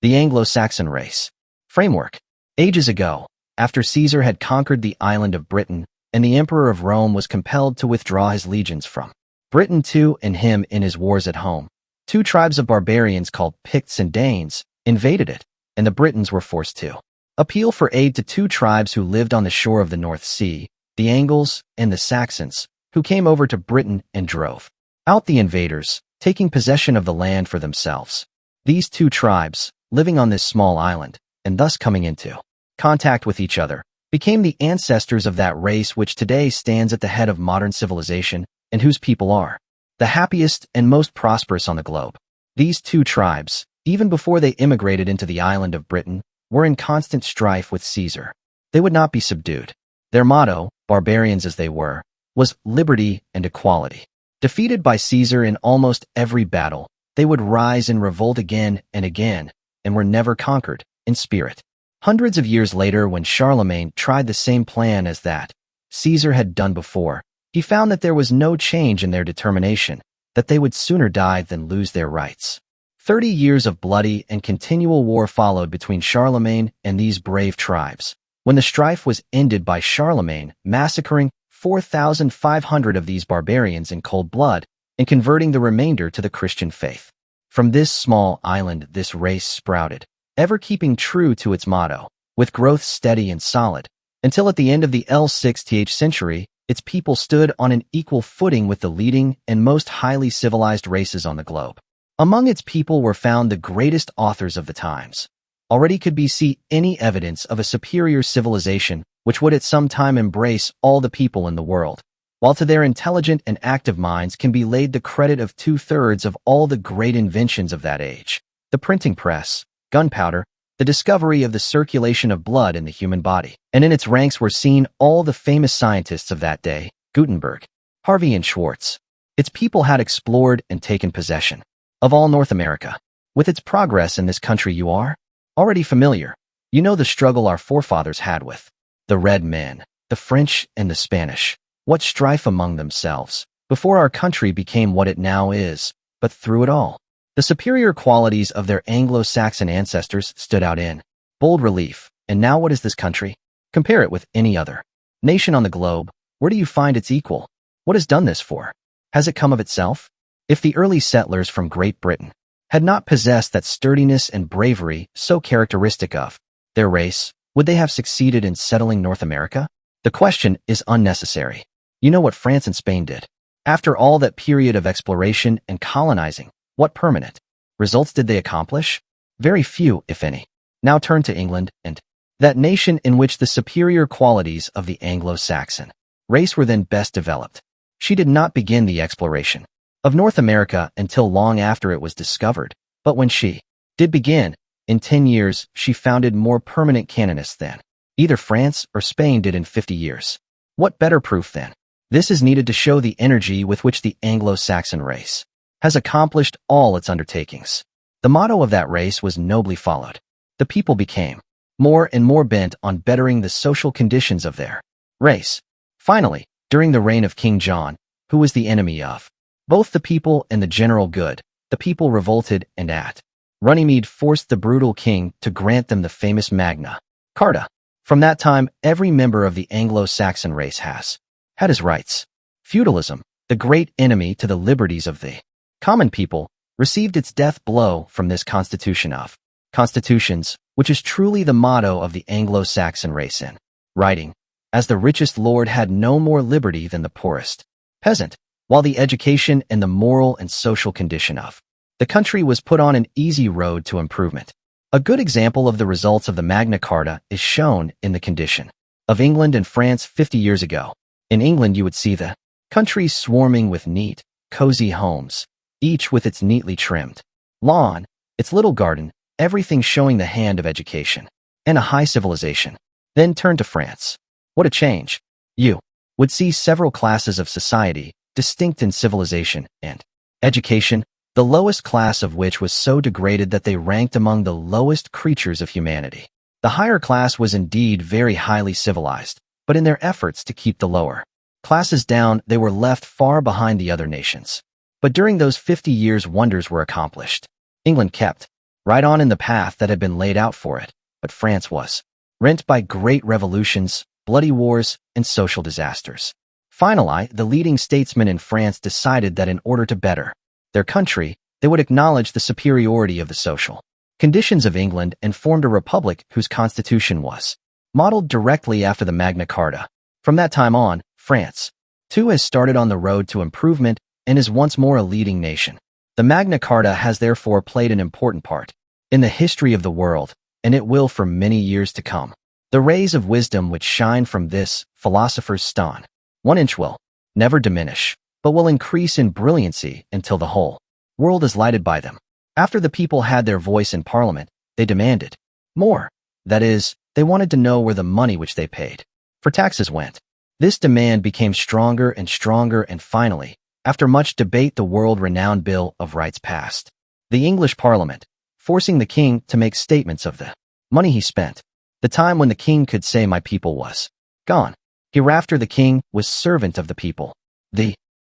The Anglo Saxon Race. Framework. Ages ago, after Caesar had conquered the island of Britain, and the Emperor of Rome was compelled to withdraw his legions from Britain to and him in his wars at home, two tribes of barbarians called Picts and Danes invaded it, and the Britons were forced to appeal for aid to two tribes who lived on the shore of the North Sea, the Angles and the Saxons, who came over to Britain and drove out the invaders, taking possession of the land for themselves. These two tribes, living on this small island, and thus coming into contact with each other, became the ancestors of that race which today stands at the head of modern civilization and whose people are the happiest and most prosperous on the globe. These two tribes, even before they immigrated into the island of Britain, were in constant strife with Caesar. They would not be subdued. Their motto, barbarians as they were, was liberty and equality. Defeated by Caesar in almost every battle, they would rise in revolt again and were never conquered in spirit. Hundreds of years later, when Charlemagne tried the same plan as that Caesar had done before, he found that there was no change in their determination, that they would sooner die than lose their rights. 30 years of bloody and continual war followed between Charlemagne and these brave tribes, when the strife was ended by Charlemagne massacring 4,500 of these barbarians in cold blood and converting the remainder to the Christian faith. From this small island this race sprouted, ever keeping true to its motto, with growth steady and solid, until at the end of the L6th century, its people stood on an equal footing with the leading and most highly civilized races on the globe. Among its people were found the greatest authors of the times. Already could be seen any evidence of a superior civilization which would at some time embrace all the people in the world, while to their intelligent and active minds can be laid the credit of 2/3 of all the great inventions of that age: the printing press, gunpowder, the discovery of the circulation of blood in the human body. And in its ranks were seen all the famous scientists of that day: Gutenberg, Harvey and Schwartz. Its people had explored and taken possession of all North America. With its progress in this country you are already familiar. You know the struggle our forefathers had with the Red Men, the French and the Spanish, what strife among themselves, before our country became what it now is, but through it all, the superior qualities of their Anglo-Saxon ancestors stood out in bold relief. And now what is this country? Compare it with any other nation on the globe. Where do you find its equal? What has done this for? Has it come of itself? If the early settlers from Great Britain had not possessed that sturdiness and bravery so characteristic of their race, would they have succeeded in settling North America? The question is unnecessary. You know what France and Spain did. After all that period of exploration and colonizing, what permanent results did they accomplish? Very few, if any. Now turn to England and that nation in which the superior qualities of the Anglo-Saxon race were then best developed. She did not begin the exploration of North America until long after it was discovered, but when she did begin, in 10 years she founded more permanent colonists than either France or Spain did in 50 years. What better proof then? This is needed to show the energy with which the Anglo-Saxon race has accomplished all its undertakings. The motto of that race was nobly followed. The people became more and more bent on bettering the social conditions of their race. Finally, during the reign of King John, who was the enemy of both the people and the general good, the people revolted and at Runnymede forced the brutal king to grant them the famous Magna Carta. From that time, every member of the Anglo-Saxon race has had his rights. Feudalism, the great enemy to the liberties of the common people, received its death blow from this constitution of constitutions, which is truly the motto of the Anglo-Saxon race in writing, as the richest lord had no more liberty than the poorest peasant, while the education and the moral and social condition of the country was put on an easy road to improvement. A good example of the results of the Magna Carta is shown in the condition of England and France 50 years ago. In England you would see the country swarming with neat, cozy homes, each with its neatly trimmed lawn, its little garden, everything showing the hand of education and a high civilization. Then turn to France. What a change! You would see several classes of society distinct in civilization and education, the lowest class of which was so degraded that they ranked among the lowest creatures of humanity. The higher class was indeed very highly civilized, but in their efforts to keep the lower classes down, they were left far behind the other nations. But during those 50 years wonders were accomplished. England kept right on in the path that had been laid out for it, but France was rent by great revolutions, bloody wars, and social disasters. Finally, the leading statesmen in France decided that in order to better their country, they would acknowledge the superiority of the social conditions of England and formed a republic whose constitution was modeled directly after the Magna Carta. From that time on, France, too, has started on the road to improvement and is once more a leading nation. The Magna Carta has therefore played an important part in the history of the world, and it will for many years to come. The rays of wisdom which shine from this philosopher's stone 1 inch will never diminish, but will increase in brilliancy until the whole world is lighted by them. After the people had their voice in Parliament, they demanded more. That is, they wanted to know where the money which they paid for taxes went. This demand became stronger and stronger, and finally, after much debate, the world-renowned Bill of Rights passed the English Parliament, forcing the king to make statements of the money he spent. The time when the king could say my people was gone. Hereafter the king was servant of the people.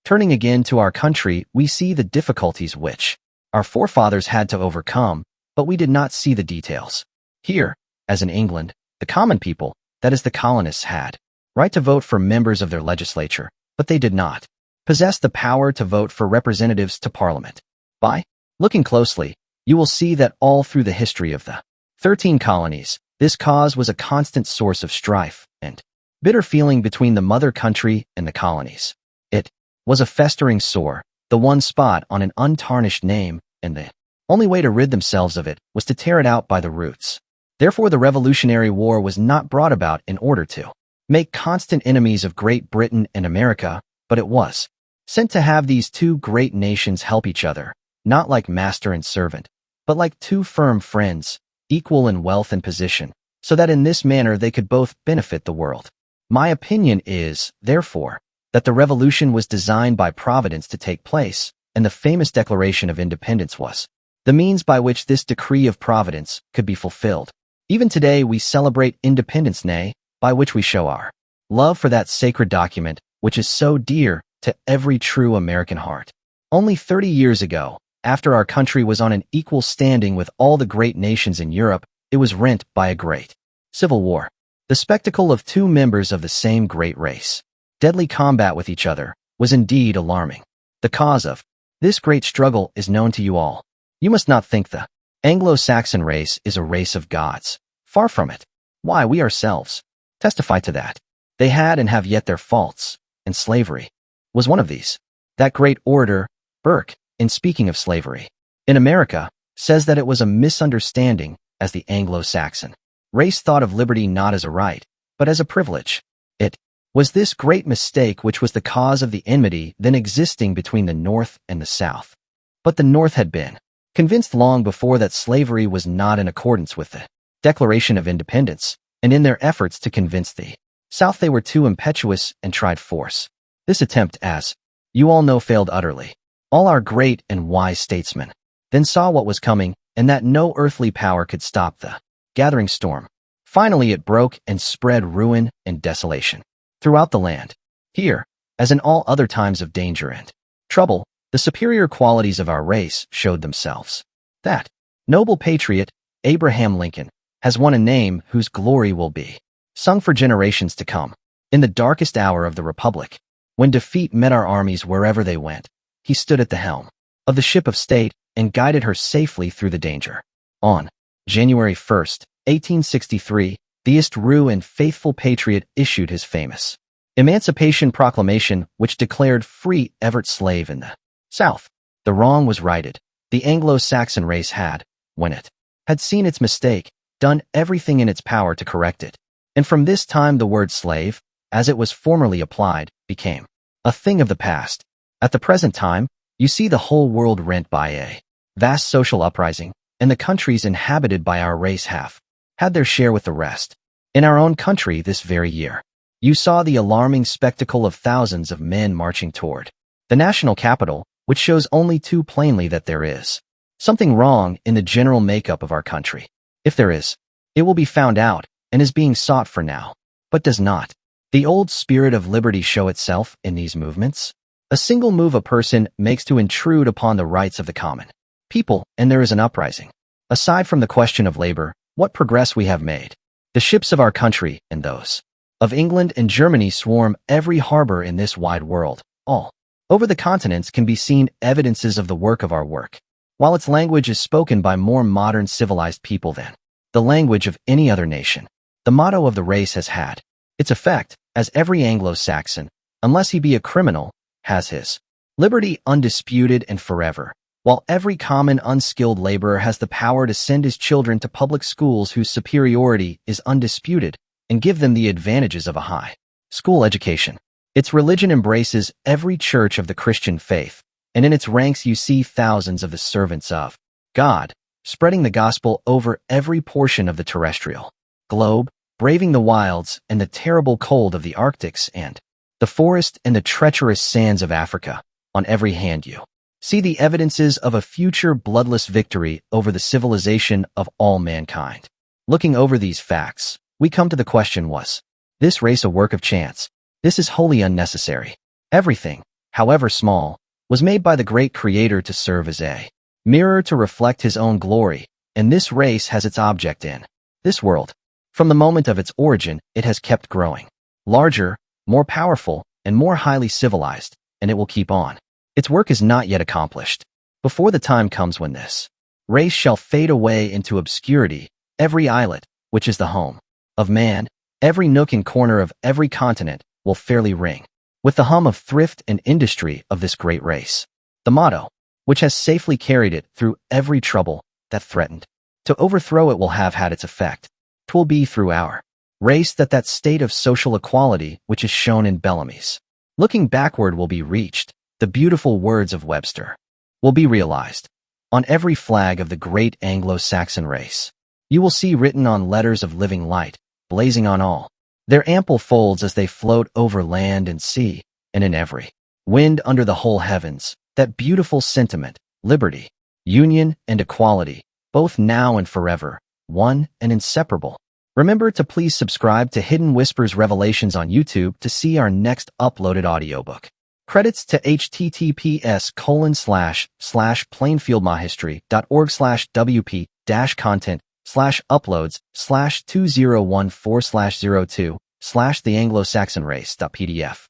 Turning again to our country, we see the difficulties which our forefathers had to overcome, but we did not see the details. Here, as in England, the common people, that is the colonists, had right to vote for members of their legislature, but they did not possess the power to vote for representatives to Parliament. By looking closely, you will see that all through the history of the 13 colonies, this cause was a constant source of strife and bitter feeling between the mother country and the colonies. It was a festering sore, the one spot on an untarnished name, and the only way to rid themselves of it was to tear it out by the roots. Therefore, the Revolutionary War was not brought about in order to make constant enemies of Great Britain and America, but it was sent to have these two great nations help each other, not like master and servant, but like two firm friends, equal in wealth and position, so that in this manner they could both benefit the world. My opinion is, therefore, that the revolution was designed by Providence to take place, and the famous Declaration of Independence was the means by which this decree of Providence could be fulfilled. Even today we celebrate Independence Day, by which we show our love for that sacred document, which is so dear to every true American heart. Only 30 years ago, after our country was on an equal standing with all the great nations in Europe, it was rent by a great civil war. The spectacle of two members of the same great race, deadly combat with each other, was indeed alarming. The cause of this great struggle is known to you all. You must not think the Anglo Saxon race is a race of gods. Far from it. Why, we ourselves testify to that. They had and have yet their faults, and slavery was one of these. That great orator, Burke, in speaking of slavery in America, says that it was a misunderstanding, as the Anglo-Saxon race thought of liberty not as a right, but as a privilege. It was this great mistake which was the cause of the enmity then existing between the North and the South. But the North had been convinced long before that slavery was not in accordance with the Declaration of Independence, and in their efforts to convince the South they were too impetuous and tried force. This attempt, as you all know, failed utterly. All our great and wise statesmen then saw what was coming, and that no earthly power could stop the gathering storm. Finally it broke and spread ruin and desolation throughout the land. Here, as in all other times of danger and trouble, the superior qualities of our race showed themselves. That noble patriot, Abraham Lincoln, has won a name whose glory will be sung for generations to come. In the darkest hour of the Republic, when defeat met our armies wherever they went, he stood at the helm of the ship of state and guided her safely through the danger. On January 1st, 1863, the true and faithful patriot issued his famous Emancipation Proclamation, which declared free every slave in the South. The wrong was righted. The Anglo-Saxon race had, when it had seen its mistake, done everything in its power to correct it. And from this time the word slave, as it was formerly applied, became a thing of the past. At the present time, you see the whole world rent by a vast social uprising, and the countries inhabited by our race have had their share with the rest. In our own country this very year, you saw the alarming spectacle of thousands of men marching toward the national capital, which shows only too plainly that there is something wrong in the general makeup of our country. If there is, it will be found out and is being sought for now. But does not the old spirit of liberty show itself in these movements? A single move a person makes to intrude upon the rights of the common people, and there is an uprising. Aside from the question of labor, what progress we have made. The ships of our country and those of England and Germany swarm every harbor in this wide world. All over the continents can be seen evidences of the work of our work. While its language is spoken by more modern civilized people than the language of any other nation, the motto of the race has had its effect, as every Anglo-Saxon, unless he be a criminal, has his liberty undisputed and forever, while every common unskilled laborer has the power to send his children to public schools whose superiority is undisputed and give them the advantages of a high school education. Its religion embraces every church of the Christian faith, and in its ranks you see thousands of the servants of God, spreading the gospel over every portion of the terrestrial globe, braving the wilds and the terrible cold of the Arctics and the forest and the treacherous sands of Africa. On every hand you see the evidences of a future bloodless victory over the civilization of all mankind. Looking over these facts, we come to the question, was this race a work of chance? This is wholly unnecessary. Everything, however small, was made by the great Creator to serve as a mirror to reflect His own glory, and this race has its object in this world. From the moment of its origin, it has kept growing, larger, more powerful, and more highly civilized, and it will keep on. Its work is not yet accomplished. Before the time comes when this race shall fade away into obscurity, every islet, which is the home of man, every nook and corner of every continent, will fairly ring with the hum of thrift and industry of this great race. The motto, which has safely carried it through every trouble that threatened to overthrow it, will have had its effect. 'Twill be through our race that state of social equality which is shown in Bellamy's looking backward will be reached. The beautiful words of Webster will be realized. On every flag of the great Anglo-Saxon race, you will see written on letters of living light, blazing on all their ample folds as they float over land and sea, and in every wind under the whole heavens, that beautiful sentiment, liberty, union, and equality, both now and forever, one and inseparable. Remember to please subscribe to Hidden Whispers Revelations on YouTube to see our next uploaded audiobook. Credits to https://plainfieldmyhistory.org/wp-content/uploads/2014/02/the Anglo Saxon Race.pdf.